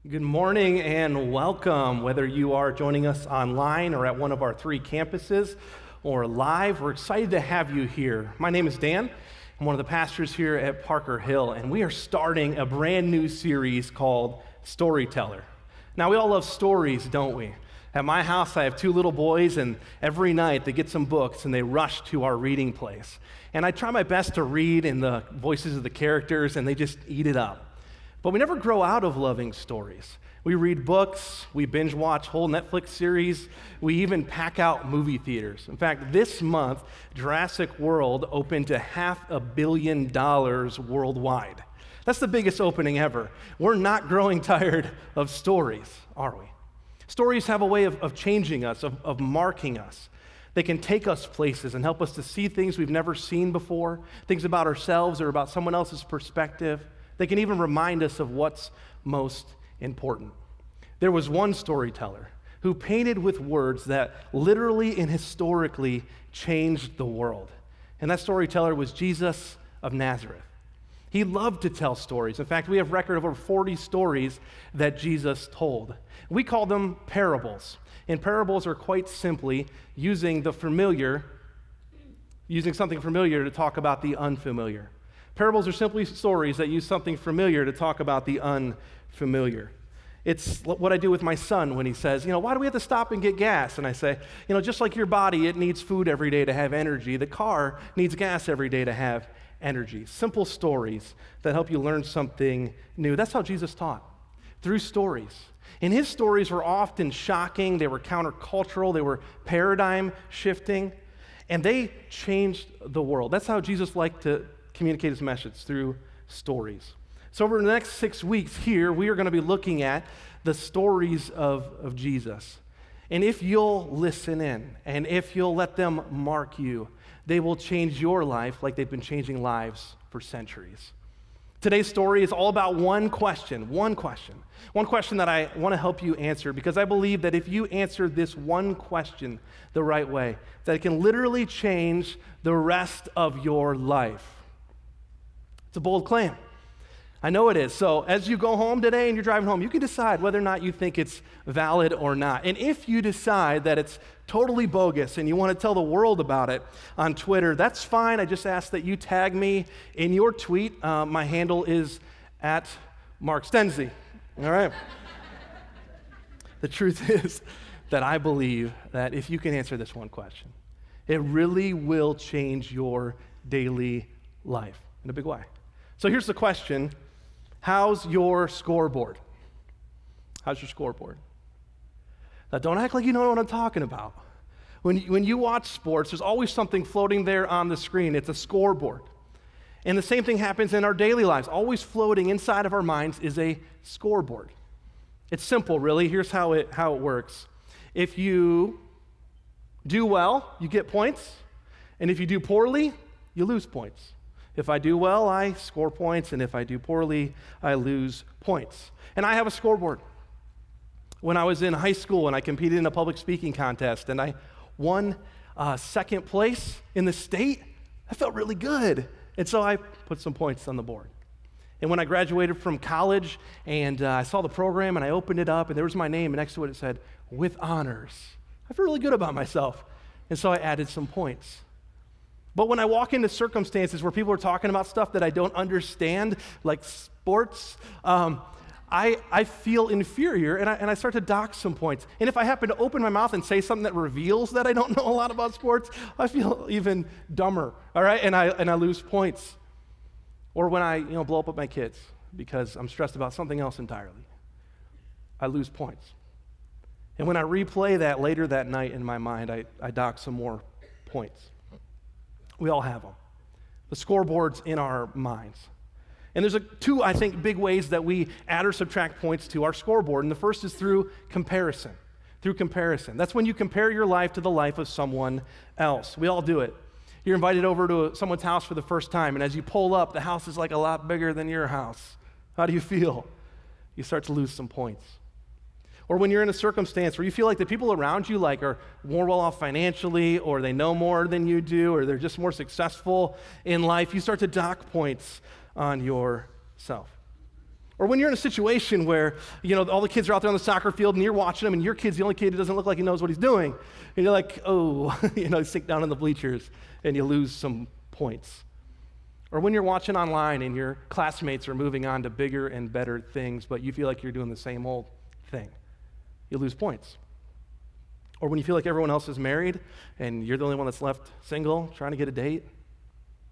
Good morning and welcome. Whether you are joining us online or at one of our 3 campuses or live, we're excited to have you here. My name is Dan. I'm one of the pastors here at Parker Hill, and we are starting a brand new series called Storyteller. Now, we all love stories, don't we? At my house, I have 2 little boys, and every night they get some books and they rush to our reading place. And I try my best to read in the voices of the characters, and they just eat it up. But we never grow out of loving stories. We read books, we binge watch whole Netflix series, we even pack out movie theaters. In fact, this month, Jurassic World opened to $500 million worldwide. That's the biggest opening ever. We're not growing tired of stories, are we? Stories have a way of changing us, of marking us. They can take us places and help us to see things we've never seen before, things about ourselves or about someone else's perspective. They can even remind us of what's most important. There was one storyteller who painted with words that literally and historically changed the world. And that storyteller was Jesus of Nazareth. He loved to tell stories. In fact, we have record of over 40 stories that Jesus told. We call them parables. And parables are quite simply using something familiar to talk about the unfamiliar. Parables are simply stories that use something familiar to talk about the unfamiliar. It's what I do with my son when he says, why do we have to stop and get gas? And I say, just like your body, it needs food every day to have energy. The car needs gas every day to have energy. Simple stories that help you learn something new. That's how Jesus taught, through stories. And his stories were often shocking. They were countercultural. They were paradigm shifting. And they changed the world. That's how Jesus liked to communicate his message, through stories. So over the next 6 weeks here, we are going to be looking at the stories of Jesus. And if you'll listen in, and if you'll let them mark you, they will change your life like they've been changing lives for centuries. Today's story is all about one question that I want to help you answer, because I believe that if you answer this one question the right way, that it can literally change the rest of your life. It's a bold claim. I know it is. So as you go home today and you're driving home, you can decide whether or not you think it's valid or not. And if you decide that it's totally bogus and you want to tell the world about it on Twitter, that's fine. I just ask that you tag me in your tweet. My handle is at Mark Stenzi. All right. The truth is that I believe that if you can answer this one question, it really will change your daily life in a big way. So here's the question: how's your scoreboard? How's your scoreboard? Now, don't act like you know what I'm talking about. When you watch sports, there's always something floating there on the screen. It's a scoreboard. And the same thing happens in our daily lives. Always floating inside of our minds is a scoreboard. It's simple, really. Here's how it works. If you do well, you get points. And if you do poorly, you lose points. If I do well, I score points, and if I do poorly, I lose points. And I have a scoreboard. When I was in high school and I competed in a public speaking contest and I won second place in the state, I felt really good. And so I put some points on the board. And when I graduated from college and I saw the program and I opened it up and there was my name, and next to it said, with honors. I feel really good about myself. And so I added some points. But when I walk into circumstances where people are talking about stuff that I don't understand, like sports, I feel inferior, and I start to dock some points. And if I happen to open my mouth and say something that reveals that I don't know a lot about sports, I feel even dumber, all right? And I lose points. Or when I blow up with my kids because I'm stressed about something else entirely, I lose points. And when I replay that later that night in my mind, I dock some more points. We all have them. The scoreboard's in our minds. And there's 2, I think, big ways that we add or subtract points to our scoreboard. And the first is through comparison. Through comparison. That's when you compare your life to the life of someone else. We all do it. You're invited over to someone's house for the first time, and as you pull up, the house is like a lot bigger than your house. How do you feel? You start to lose some points. Or when you're in a circumstance where you feel like the people around you are more well off financially, or they know more than you do, or they're just more successful in life, you start to dock points on yourself. Or when you're in a situation where, all the kids are out there on the soccer field and you're watching them and your kid's the only kid who doesn't look like he knows what he's doing. And you're like, oh, you sink down in the bleachers and you lose some points. Or when you're watching online and your classmates are moving on to bigger and better things, but you feel like you're doing the same old thing, you lose points. Or when you feel like everyone else is married and you're the only one that's left single, trying to get a date,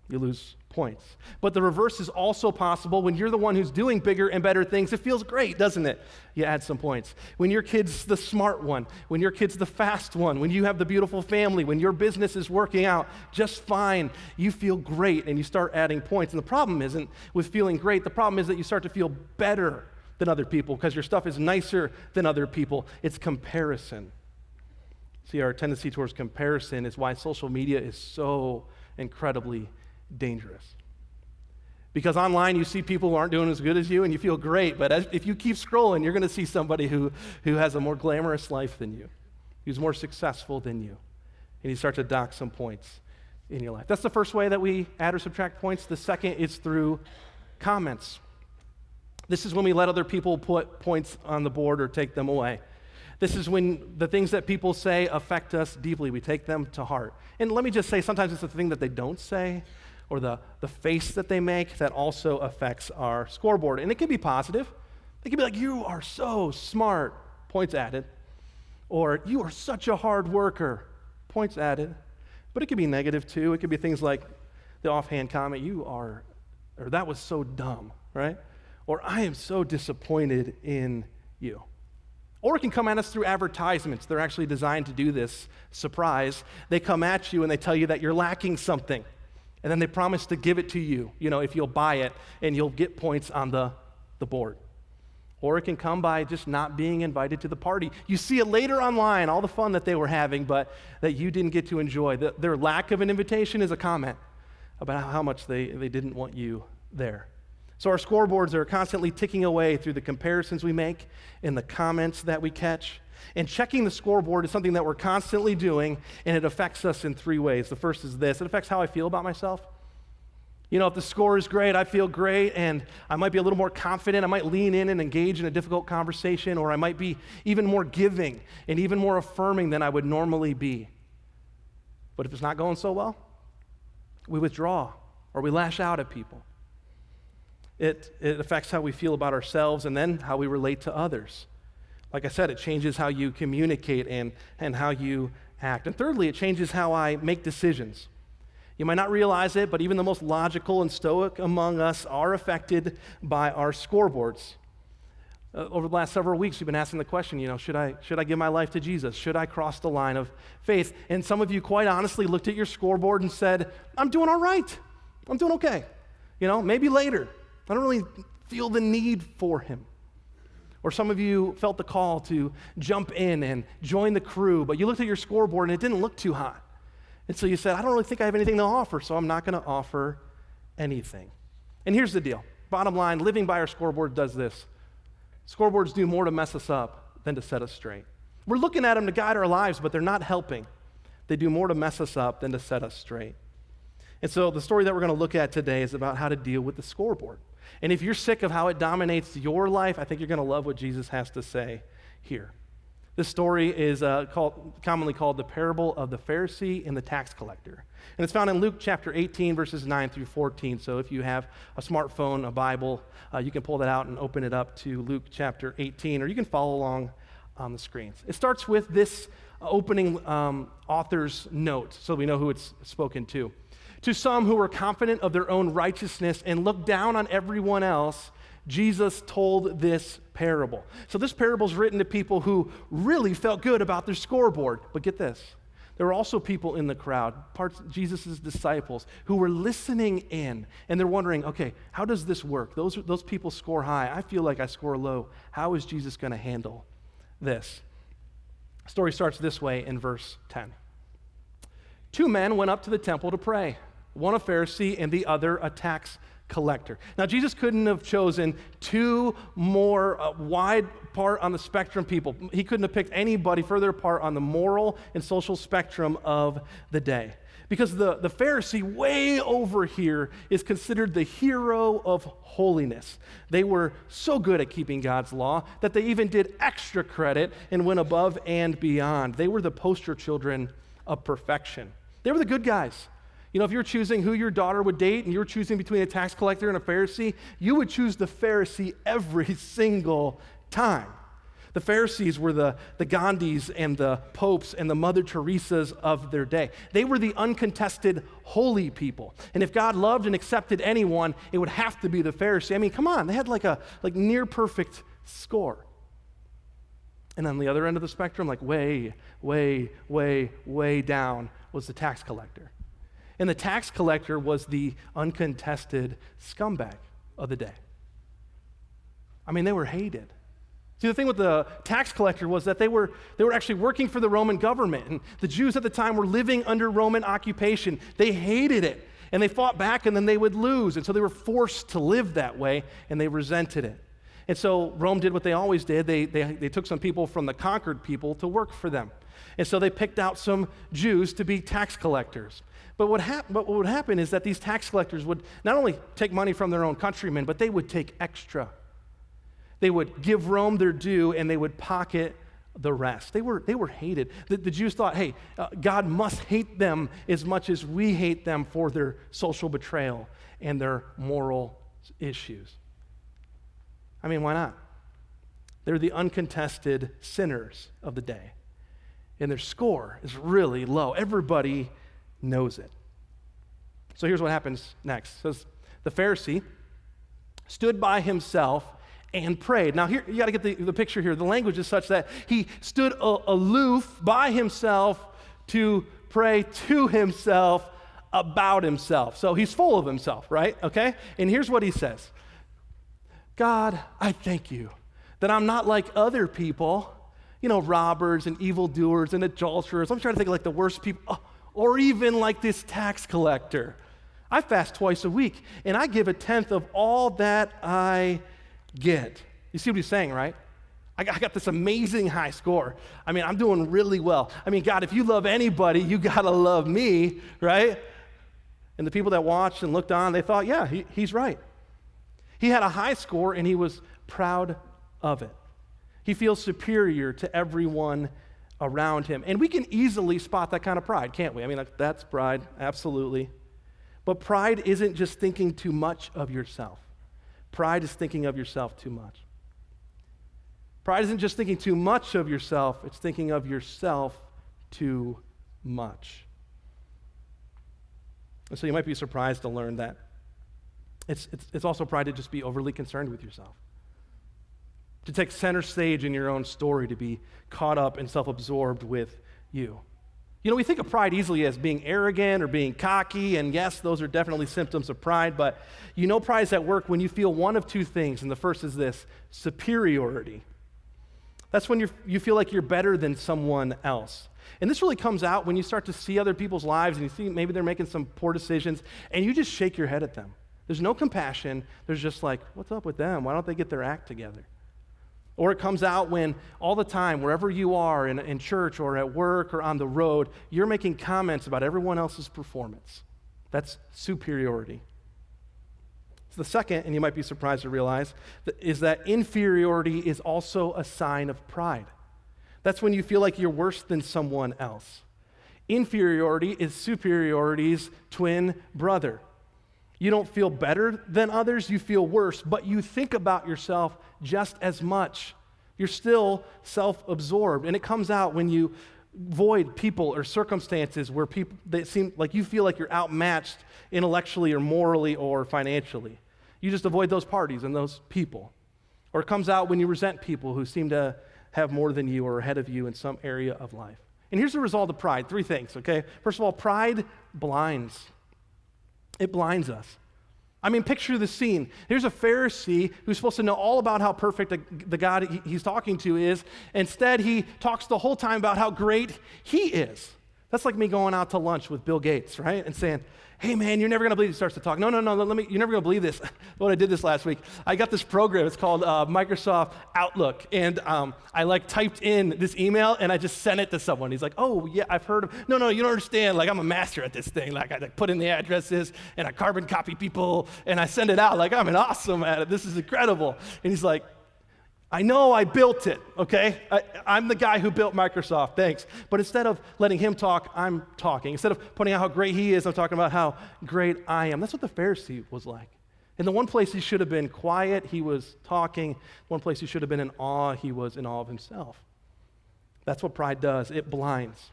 you lose points. But the reverse is also possible. When you're the one who's doing bigger and better things, it feels great, doesn't it? You add some points. When your kid's the smart one, when your kid's the fast one, when you have the beautiful family, when your business is working out just fine, you feel great and you start adding points. And the problem isn't with feeling great. The problem is that you start to feel better than other people because your stuff is nicer than other people. It's comparison. See, our tendency towards comparison is why social media is so incredibly dangerous. Because online you see people who aren't doing as good as you and you feel great, but if you keep scrolling, you're going to see somebody who has a more glamorous life than you, who's more successful than you, and you start to dock some points in your life. That's the first way that we add or subtract points. The second is through comments. This is when we let other people put points on the board or take them away. This is when the things that people say affect us deeply. We take them to heart. And let me just say, sometimes it's the thing that they don't say or the face that they make that also affects our scoreboard. And it can be positive. It can be like, you are so smart, points added. Or you are such a hard worker, points added. But it can be negative too. It could be things like the offhand comment, or that was so dumb, right? Or I am so disappointed in you. Or it can come at us through advertisements. They're actually designed to do this. Surprise. They come at you and they tell you that you're lacking something. And then they promise to give it to you, if you'll buy it, and you'll get points on the board. Or it can come by just not being invited to the party. You see it later online, all the fun that they were having, but that you didn't get to enjoy. Their lack of an invitation is a comment about how much they didn't want you there. So our scoreboards are constantly ticking away through the comparisons we make and the comments that we catch. And checking the scoreboard is something that we're constantly doing, and it affects us in three ways. The first is this. It affects how I feel about myself. If the score is great, I feel great, and I might be a little more confident. I might lean in and engage in a difficult conversation, or I might be even more giving and even more affirming than I would normally be. But if it's not going so well, we withdraw or we lash out at people. It affects how we feel about ourselves and then how we relate to others. Like I said, it changes how you communicate and how you act. And thirdly, it changes how I make decisions. You might not realize it, but even the most logical and stoic among us are affected by our scoreboards. Over the last several weeks, we've been asking the question, should I give my life to Jesus? Should I cross the line of faith? And some of you quite honestly looked at your scoreboard and said, I'm doing all right. I'm doing okay. Maybe later. I don't really feel the need for him. Or some of you felt the call to jump in and join the crew, but you looked at your scoreboard and it didn't look too hot. And so you said, I don't really think I have anything to offer, so I'm not going to offer anything. And here's the deal. Bottom line, living by our scoreboard does this. Scoreboards do more to mess us up than to set us straight. We're looking at them to guide our lives, but they're not helping. They do more to mess us up than to set us straight. And so the story that we're going to look at today is about how to deal with the scoreboard. And if you're sick of how it dominates your life, I think you're going to love what Jesus has to say here. This story is commonly called the parable of the Pharisee and the tax collector. And it's found in Luke chapter 18, verses 9 through 14. So if you have a smartphone, a Bible, you can pull that out and open it up to Luke chapter 18, or you can follow along on the screens. It starts with this opening author's note, so we know who it's spoken to. To some who were confident of their own righteousness and looked down on everyone else, Jesus told this parable. So this parable is written to people who really felt good about their scoreboard. But get this, there were also people in the crowd, Jesus' disciples, who were listening in, and they're wondering, okay, how does this work? Those people score high. I feel like I score low. How is Jesus going to handle this? The story starts this way in verse 10. 2 men went up to the temple to pray. One a Pharisee and the other a tax collector. Now, Jesus couldn't have chosen 2 more wide apart on the spectrum people. He couldn't have picked anybody further apart on the moral and social spectrum of the day. Because the Pharisee way over here is considered the hero of holiness. They were so good at keeping God's law that they even did extra credit and went above and beyond. They were the poster children of perfection. They were the good guys. You know, if you're choosing who your daughter would date and you're choosing between a tax collector and a Pharisee, you would choose the Pharisee every single time. The Pharisees were the Gandhis and the popes and the Mother Teresas of their day. They were the uncontested holy people. And if God loved and accepted anyone, it would have to be the Pharisee. I mean, come on, they had like near perfect score. And on the other end of the spectrum, like way down was the tax collector. And the tax collector was the uncontested scumbag of the day. I mean, they were hated. See, the thing with the tax collector was that they were actually working for the Roman government, and the Jews at the time were living under Roman occupation. They hated it, and they fought back, and then they would lose, and so they were forced to live that way, and they resented it. And so Rome did what they always did. They took some people from the conquered people to work for them, and so they picked out some Jews to be tax collectors. But what would happen is that these tax collectors would not only take money from their own countrymen, but they would take extra. They would give Rome their due, and they would pocket the rest. They were hated. The Jews thought, hey, God must hate them as much as we hate them for their social betrayal and their moral issues. I mean, why not? They're the uncontested sinners of the day, and their score is really low. Everybody knows it. So here's what happens next. It says, the Pharisee stood by himself and prayed. Now here, you got to get the picture here. The language is such that he stood aloof by himself to pray to himself about himself. So he's full of himself, right? Okay? And here's what he says. God, I thank you that I'm not like other people, you know, robbers and evildoers and adulterers. I'm trying to think of like the worst people, or even like this tax collector. I fast twice a week, and I give 1/10 of all that I get. You see what he's saying, right? I got this amazing high score. I mean, I'm doing really well. I mean, God, if you love anybody, you got to love me, right? And the people that watched and looked on, they thought, yeah, he's right. He had a high score, and he was proud of it. He feels superior to everyone around him. And we can easily spot that kind of pride, can't we? I mean, that's pride, absolutely. But pride isn't just thinking too much of yourself. Pride is thinking of yourself too much. Pride isn't just thinking too much of yourself, it's thinking of yourself too much. And so you might be surprised to learn that it's also pride to just be overly concerned with yourself, to take center stage in your own story, to be caught up and self-absorbed with you. You know, we think of pride easily as being arrogant or being cocky, and yes, those are definitely symptoms of pride, but you know pride is at work when you feel one of two things, and the first is this: superiority. That's when you feel like you're better than someone else. And this really comes out when you start to see other people's lives, and you see maybe they're making some poor decisions, and you just shake your head at them. There's no compassion. There's just like, what's up with them? Why don't they get their act together? Or it comes out when all the time, wherever you are, in church or at work or on the road, you're making comments about everyone else's performance. That's superiority. So the second, and you might be surprised to realize, is that inferiority is also a sign of pride. That's when you feel like you're worse than someone else. Inferiority is superiority's twin brother. You don't feel better than others, you feel worse, but you think about yourself just as much. You're still self-absorbed, and it comes out when you avoid people or circumstances where they seem like you feel like you're outmatched intellectually or morally or financially. You just avoid those parties and those people. Or it comes out when you resent people who seem to have more than you or ahead of you in some area of life. And here's the result of pride. 3 things, okay? First of all, pride blinds. It blinds us. I mean, picture the scene. Here's a Pharisee who's supposed to know all about how perfect the God he's talking to is. Instead, he talks the whole time about how great he is. That's like me going out to lunch with Bill Gates, right? And saying, hey man, you're never gonna believe, he starts to talk. No, you're never gonna believe this. What I did this last week, I got this program, it's called Microsoft Outlook. And I typed in this email and I just sent it to someone. He's like, oh yeah, I've heard of, no, you don't understand. Like I'm a master at this thing. Like I put in the addresses and I carbon copy people and I send it out. Like I'm awesome at it. This is incredible. And he's like, I know I built it, okay? I'm the guy who built Microsoft, thanks. But instead of letting him talk, I'm talking. Instead of pointing out how great he is, I'm talking about how great I am. That's what the Pharisee was like. In the one place he should have been quiet, he was talking. One place he should have been in awe, he was in awe of himself. That's what pride does. It blinds.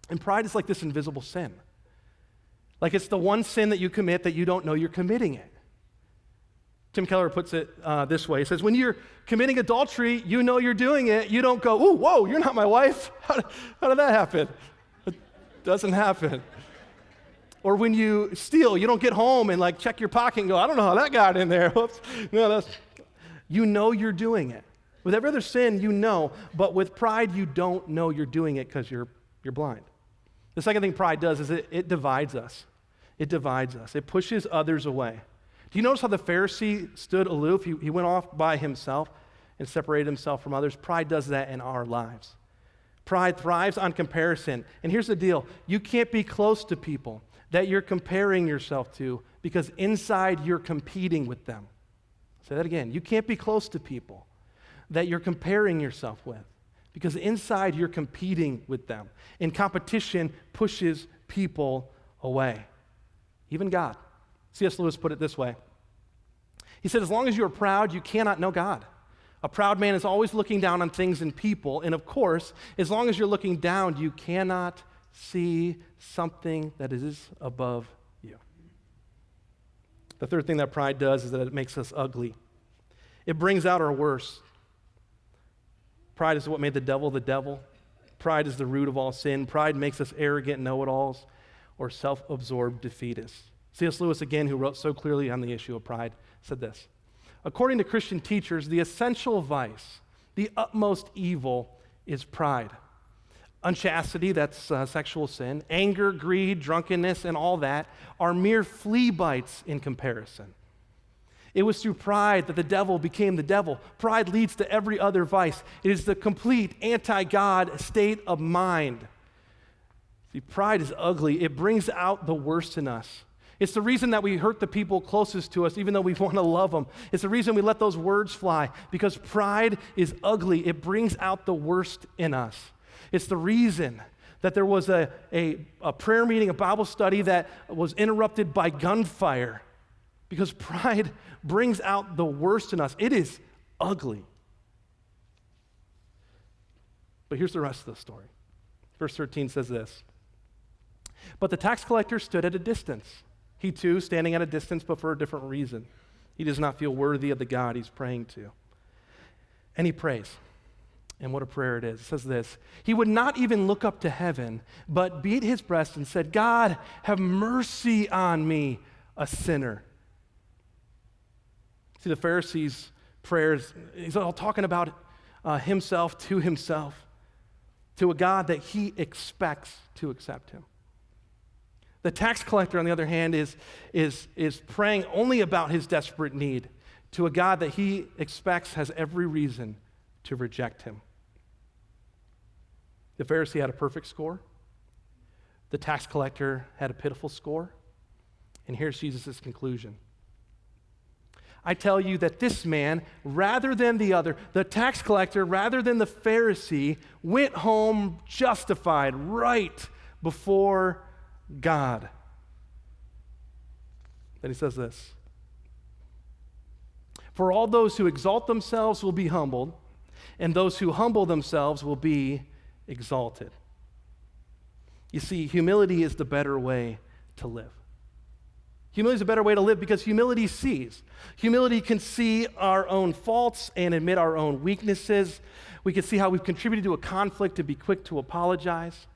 And pride is like this invisible sin. Like it's the one sin that you commit that you don't know you're committing it. Tim Keller puts it this way. He says, when you're committing adultery, you know you're doing it. You don't go, ooh, whoa, you're not my wife. How did that happen? It doesn't happen. Or when you steal, you don't get home and check your pocket and go, I don't know how that got in there. Whoops. No, you know you're doing it. With every other sin, you know, but with pride, you don't know you're doing it because you're blind. The second thing pride does is it divides us. It divides us. It pushes others away. Do you notice how the Pharisee stood aloof? He went off by himself and separated himself from others. Pride does that in our lives. Pride thrives on comparison. And here's the deal. You can't be close to people that you're comparing yourself to because inside you're competing with them. Say that again. You can't be close to people that you're comparing yourself with because inside you're competing with them. And competition pushes people away. Even God. C.S. Lewis put it this way. He said, as long as you are proud, you cannot know God. A proud man is always looking down on things and people. And of course, as long as you're looking down, you cannot see something that is above you. The third thing that pride does is that it makes us ugly. It brings out our worst. Pride is what made the devil the devil. Pride is the root of all sin. Pride makes us arrogant know-it-alls or self-absorbed defeatists. C.S. Lewis, again, who wrote so clearly on the issue of pride, said this. According to Christian teachers, the essential vice, the utmost evil, is pride. Unchastity, that's sexual sin, anger, greed, drunkenness, and all that are mere flea bites in comparison. It was through pride that the devil became the devil. Pride leads to every other vice. It is the complete anti-God state of mind. See, pride is ugly. It brings out the worst in us. It's the reason that we hurt the people closest to us, even though we want to love them. It's the reason we let those words fly, because pride is ugly. It brings out the worst in us. It's the reason that there was a prayer meeting, a Bible study that was interrupted by gunfire, because pride brings out the worst in us. It is ugly. But here's the rest of the story. Verse 13 says this. But the tax collector stood at a distance. He too, standing at a distance, but for a different reason. He does not feel worthy of the God he's praying to. And he prays. And what a prayer it is. It says this. He would not even look up to heaven, but beat his breast and said, God, have mercy on me, a sinner. See, the Pharisees' prayers, he's all talking about himself, to a God that he expects to accept him. The tax collector, on the other hand, is praying only about his desperate need to a God that he expects has every reason to reject him. The Pharisee had a perfect score. The tax collector had a pitiful score. And here's Jesus' conclusion. I tell you that this man, rather than the other, the tax collector, rather than the Pharisee, went home justified right before God. Then he says this. For all those who exalt themselves will be humbled, and those who humble themselves will be exalted. You see, humility is the better way to live. Humility is a better way to live because humility sees. Humility can see our own faults and admit our own weaknesses. We can see how we've contributed to a conflict and be quick to apologize.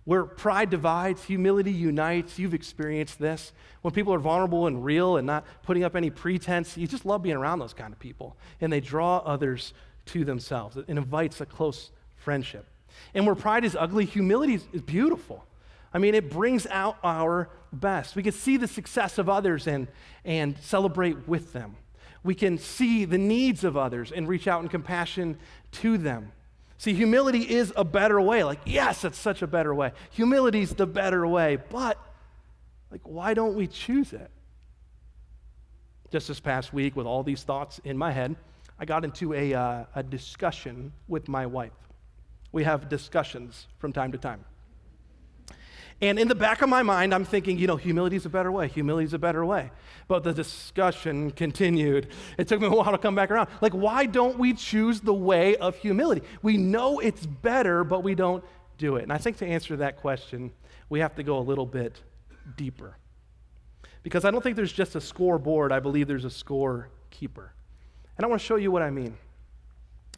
Where pride divides, humility unites. You've experienced this. When people are vulnerable and real and not putting up any pretense, you just love being around those kind of people. And they draw others to themselves. It invites a close friendship. And where pride is ugly, humility is beautiful. I mean, it brings out our best. We can see the success of others and celebrate with them. We can see the needs of others and reach out in compassion to them. See, humility is a better way. Like, yes, it's such a better way. Humility's the better way, but like, why don't we choose it? Just this past week, with all these thoughts in my head, I got into a discussion with my wife. We have discussions from time to time. And in the back of my mind, I'm thinking, humility's a better way. Humility's a better way. But the discussion continued. It took me a while to come back around. Like, why don't we choose the way of humility? We know it's better, but we don't do it. And I think to answer that question, we have to go a little bit deeper. Because I don't think there's just a scoreboard. I believe there's a scorekeeper. And I want to show you what I mean.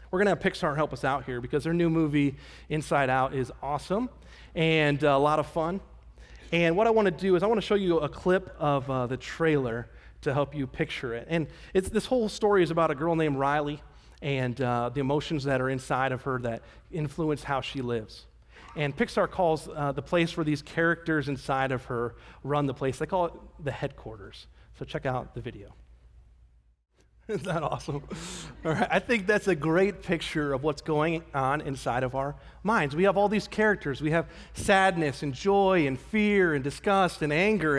We're going to have Pixar help us out here because their new movie, Inside Out, is awesome and a lot of fun. And what I want to do is I want to show you a clip of the trailer to help you picture it. And this whole story is about a girl named Riley and the emotions that are inside of her that influence how she lives. And Pixar calls the place where these characters inside of her run the place, they call it the headquarters. So check out the video. Isn't that awesome? All right, I think that's a great picture of what's going on inside of our minds. We have all these characters. We have sadness and joy and fear and disgust and anger,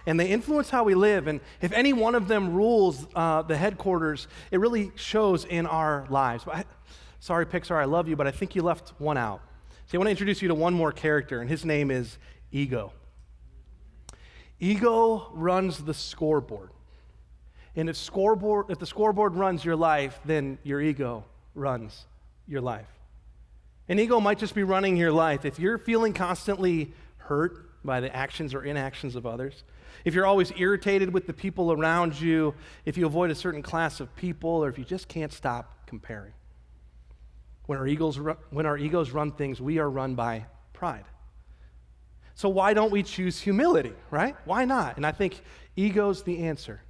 and they influence how we live. And if any one of them rules the headquarters, it really shows in our lives. Sorry, Pixar, I love you, but I think you left one out. So I want to introduce you to one more character, and his name is Ego. Ego runs the scoreboard. And if the scoreboard runs your life, then your ego runs your life. And ego might just be running your life. If you're feeling constantly hurt by the actions or inactions of others, if you're always irritated with the people around you, if you avoid a certain class of people, or if you just can't stop comparing. When our egos run things, we are run by pride. So why don't we choose humility, right? Why not? And I think ego's the answer.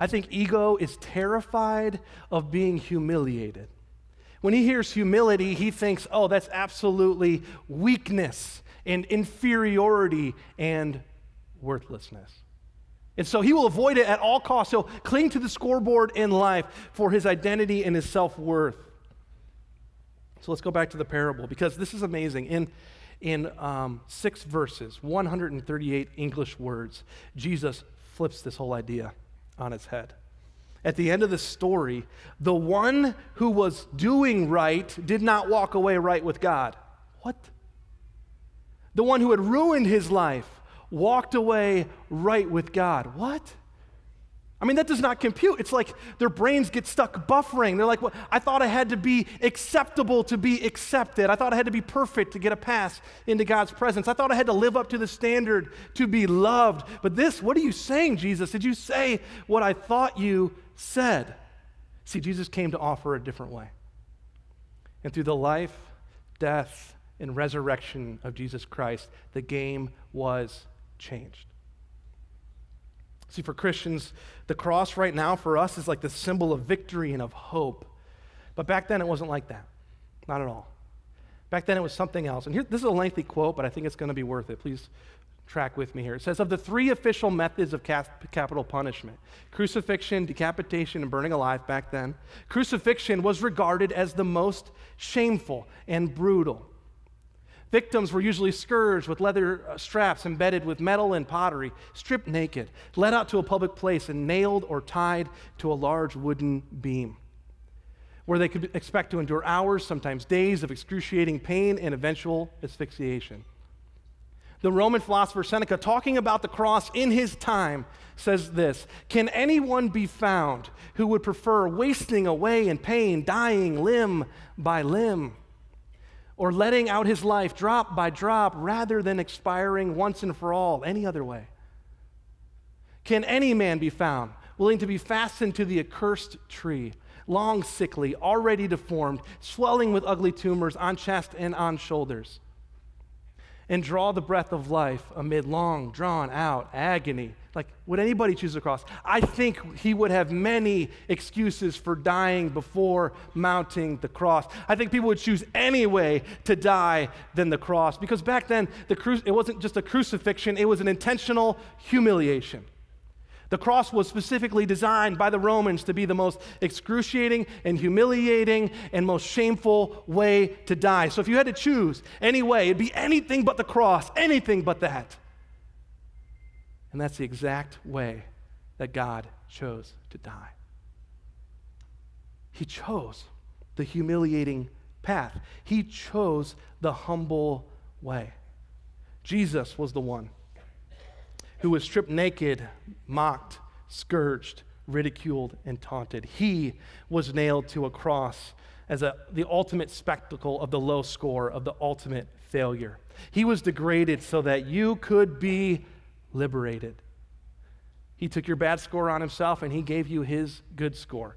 I think ego is terrified of being humiliated. When he hears humility, he thinks, oh, that's absolutely weakness and inferiority and worthlessness. And so he will avoid it at all costs. He'll cling to the scoreboard in life for his identity and his self-worth. So let's go back to the parable, because this is amazing. In 6 verses, 138 English words, Jesus flips this whole idea on its head. At the end of the story, the one who was doing right did not walk away right with God. What? The one who had ruined his life walked away right with God. What? I mean, that does not compute. It's like their brains get stuck buffering. They're like, well, I thought I had to be acceptable to be accepted. I thought I had to be perfect to get a pass into God's presence. I thought I had to live up to the standard to be loved. But this, what are you saying, Jesus? Did you say what I thought you said? See, Jesus came to offer a different way. And through the life, death, and resurrection of Jesus Christ, the game was changed. See, for Christians, the cross right now for us is like the symbol of victory and of hope. But back then it wasn't like that. Not at all. Back then it was something else. And here, this is a lengthy quote, but I think it's going to be worth it. Please track with me here. It says, of the 3 official methods of capital punishment, crucifixion, decapitation, and burning alive back then, crucifixion was regarded as the most shameful and brutal. Victims were usually scourged with leather straps embedded with metal and pottery, stripped naked, led out to a public place, and nailed or tied to a large wooden beam, where they could expect to endure hours, sometimes days, of excruciating pain and eventual asphyxiation. The Roman philosopher Seneca, talking about the cross in his time, says this: can anyone be found who would prefer wasting away in pain, dying limb by limb, or letting out his life drop by drop rather than expiring once and for all any other way? Can any man be found willing to be fastened to the accursed tree, long sickly, already deformed, swelling with ugly tumors on chest and on shoulders, and draw the breath of life amid long, drawn-out agony. Like, would anybody choose the cross? I think he would have many excuses for dying before mounting the cross. I think people would choose any way to die than the cross, because back then, it wasn't just a crucifixion, it was an intentional humiliation. The cross was specifically designed by the Romans to be the most excruciating and humiliating and most shameful way to die. So if you had to choose any way, it'd be anything but the cross, anything but that. And that's the exact way that God chose to die. He chose the humiliating path. He chose the humble way. Jesus was the one who was stripped naked, mocked, scourged, ridiculed, and taunted. He was nailed to a cross as the ultimate spectacle of the low score, of the ultimate failure. He was degraded so that you could be liberated. He took your bad score on himself and he gave you his good score.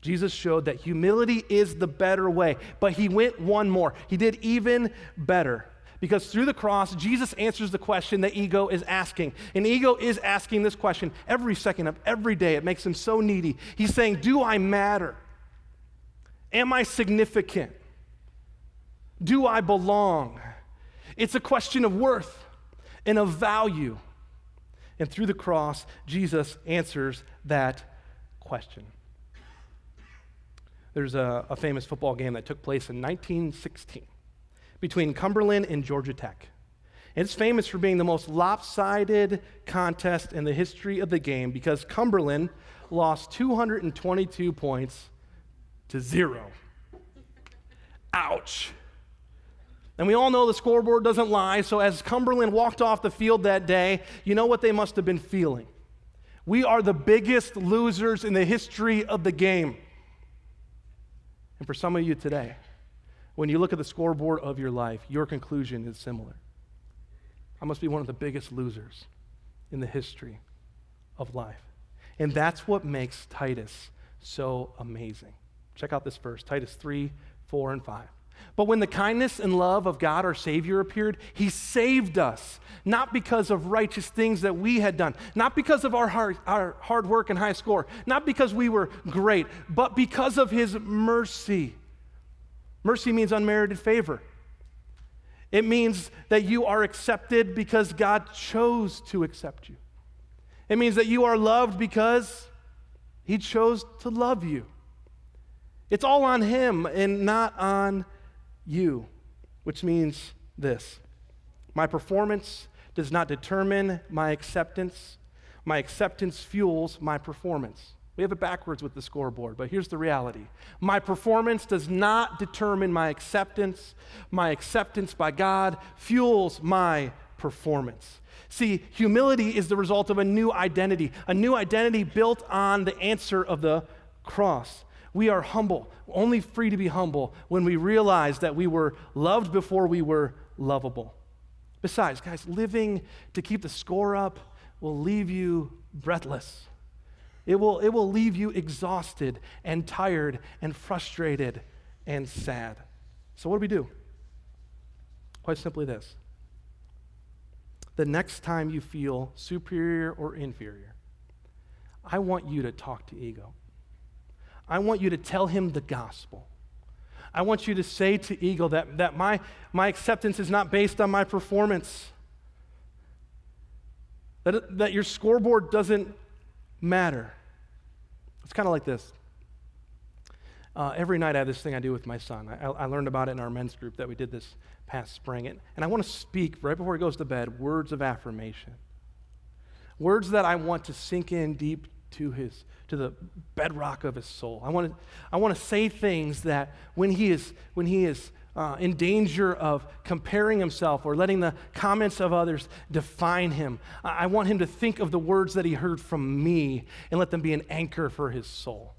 Jesus showed that humility is the better way, but he went one more. He did even better. Because through the cross, Jesus answers the question that ego is asking. And ego is asking this question every second of every day. It makes him so needy. He's saying, do I matter? Am I significant? Do I belong? It's a question of worth and of value. And through the cross, Jesus answers that question. There's a famous football game that took place in 1916. Between Cumberland and Georgia Tech. And it's famous for being the most lopsided contest in the history of the game because Cumberland lost 222 points to 0. Ouch. And we all know the scoreboard doesn't lie, so as Cumberland walked off the field that day, you know what they must have been feeling. We are the biggest losers in the history of the game. And for some of you today, when you look at the scoreboard of your life, your conclusion is similar. I must be one of the biggest losers in the history of life. And that's what makes Titus so amazing. Check out this verse, Titus 3, 4, and 5. But when the kindness and love of God our Savior appeared, he saved us, not because of righteous things that we had done, not because of our hard work and high score, not because we were great, but because of his mercy. Mercy means unmerited favor. It means that you are accepted because God chose to accept you. It means that you are loved because he chose to love you. It's all on him and not on you, which means this. My performance does not determine my acceptance. My acceptance fuels my performance. We have it backwards with the scoreboard, but here's the reality. My performance does not determine my acceptance. My acceptance by God fuels my performance. See, humility is the result of a new identity built on the answer of the cross. We are humble, only free to be humble when we realize that we were loved before we were lovable. Besides, guys, living to keep the score up will leave you breathless. It will leave you exhausted and tired and frustrated and sad. So what do? Quite simply this. The next time you feel superior or inferior, I want you to talk to ego. I want you to tell him the gospel. I want you to say to ego that my acceptance is not based on my performance. That your scoreboard doesn't matter. It's kind of like this. Every night I have this thing I do with my son. I learned about it in our men's group that we did this past spring. And I want to speak, right before he goes to bed, words of affirmation. Words that I want to sink in deep to the bedrock of his soul. I want to say things that when he is in danger of comparing himself or letting the comments of others define him, I want him to think of the words that he heard from me and let them be an anchor for his soul.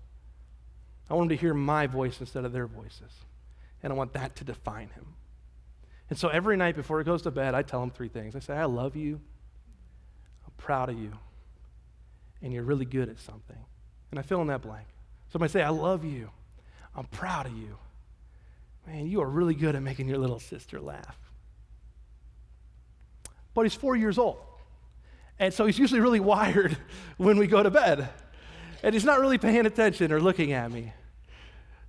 I want him to hear my voice instead of their voices. And I want that to define him. And so every night before he goes to bed, I tell him 3 things. I say, I love you, I'm proud of you, and you're really good at something. And I fill in that blank. So if I say, I love you, I'm proud of you, man, you are really good at making your little sister laugh. but he's 4 years old. And so he's usually really wired when we go to bed. And he's not really paying attention or looking at me.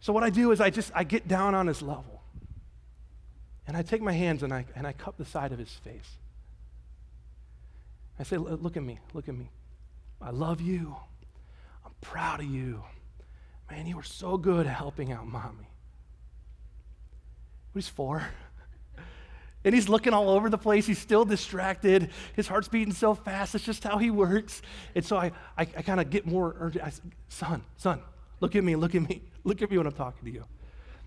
So what I do is I get down on his level. And I take my hands and I cup the side of his face. I say, look at me. I love you. I'm proud of you. Man, you were so good at helping out mommy. He's 4. And he's looking all over the place. He's still distracted. His heart's beating so fast. It's just how he works. And so I kind of get more urgent. I say, son, look at me. Look at me when I'm talking to you.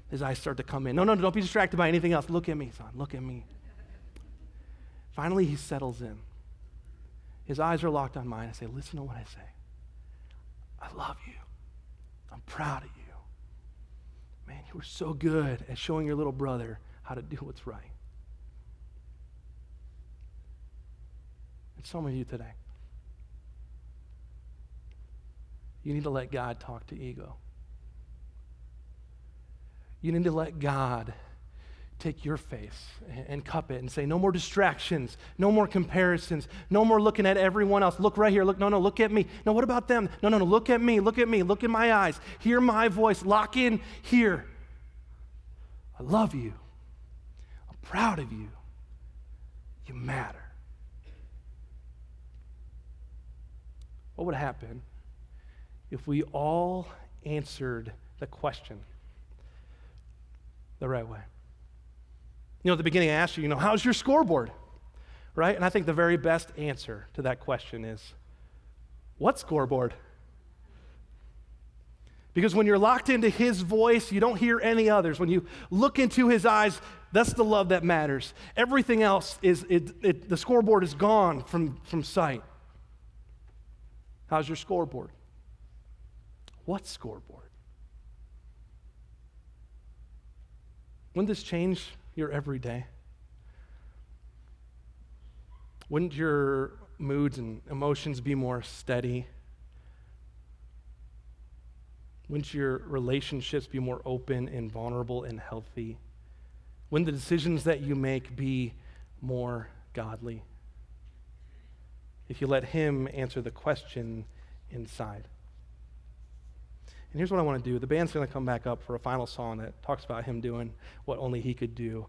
His eyes start to come in. No, don't be distracted by anything else. Look at me, son. Look at me. Finally, he settles in. His eyes are locked on mine. I say, listen to what I say. I love you. I'm proud of you. Man, you were so good at showing your little brother how to do what's right. And some of you today, you need to let God talk to ego. You need to let God take your face and cup it and say, no more distractions, no more comparisons, no more looking at everyone else. Look right here. Look, no, look at me. No, what about them? No, look at me. Look in my eyes. Hear my voice. Lock in here. I love you. I'm proud of you. You matter. What would happen if we all answered the question the right way? You know, at the beginning I asked you, how's your scoreboard? Right? And I think the very best answer to that question is, what scoreboard? Because when you're locked into his voice, you don't hear any others. When you look into his eyes, that's the love that matters. Everything else the scoreboard is gone from sight. How's your scoreboard? What scoreboard? Wouldn't this change your everyday? Wouldn't your moods and emotions be more steady? Wouldn't your relationships be more open and vulnerable and healthy? Wouldn't the decisions that you make be more godly? If you let him answer the question inside. And here's what I want to do. The band's going to come back up for a final song that talks about him doing what only he could do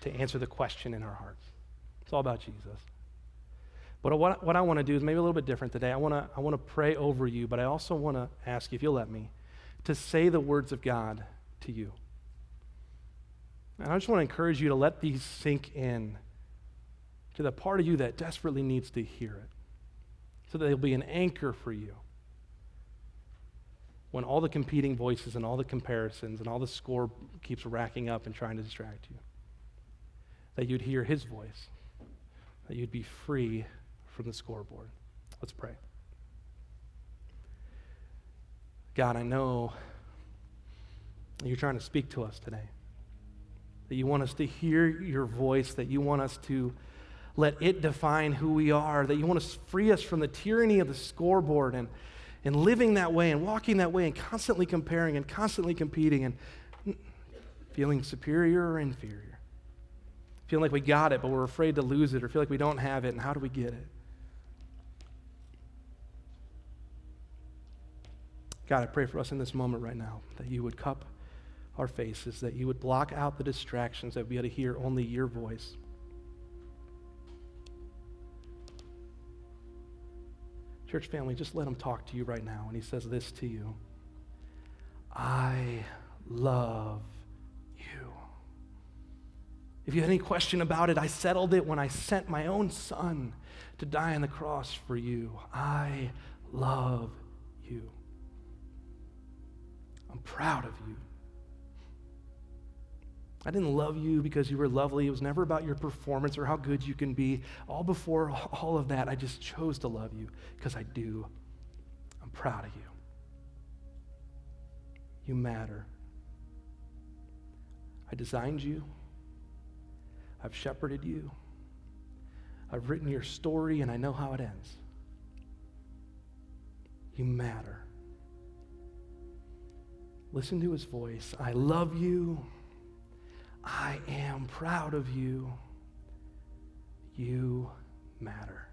to answer the question in our hearts. It's all about Jesus. But what I want to do is maybe a little bit different today. I want to pray over you, but I also want to ask you, if you'll let me, to say the words of God to you. And I just want to encourage you to let these sink in to the part of you that desperately needs to hear it, so that they'll be an anchor for you when all the competing voices and all the comparisons and all the score keeps racking up and trying to distract you. That you'd hear his voice, that you'd be free from the scoreboard. Let's pray. God, I know that you're trying to speak to us today, that you want us to hear your voice, that you want us to let it define who we are, that you want to free us from the tyranny of the scoreboard and living that way and walking that way and constantly comparing and constantly competing and feeling superior or inferior. Feeling like we got it, but we're afraid to lose it, or feel like we don't have it, and how do we get it? God, I pray for us in this moment right now, that you would cup our faces, that you would block out the distractions, that we'd be able to hear only your voice. Church family, just let him talk to you right now. And he says this to you: I love you. If you had any question about it, I settled it when I sent my own son to die on the cross for you. I love you. I'm proud of you. I didn't love you because you were lovely. It was never about your performance or how good you can be. All before all of that, I just chose to love you because I do. I'm proud of you. You matter. I designed you. I've shepherded you. I've written your story, and I know how it ends. You matter. Listen to his voice. I love you. I am proud of you. You matter.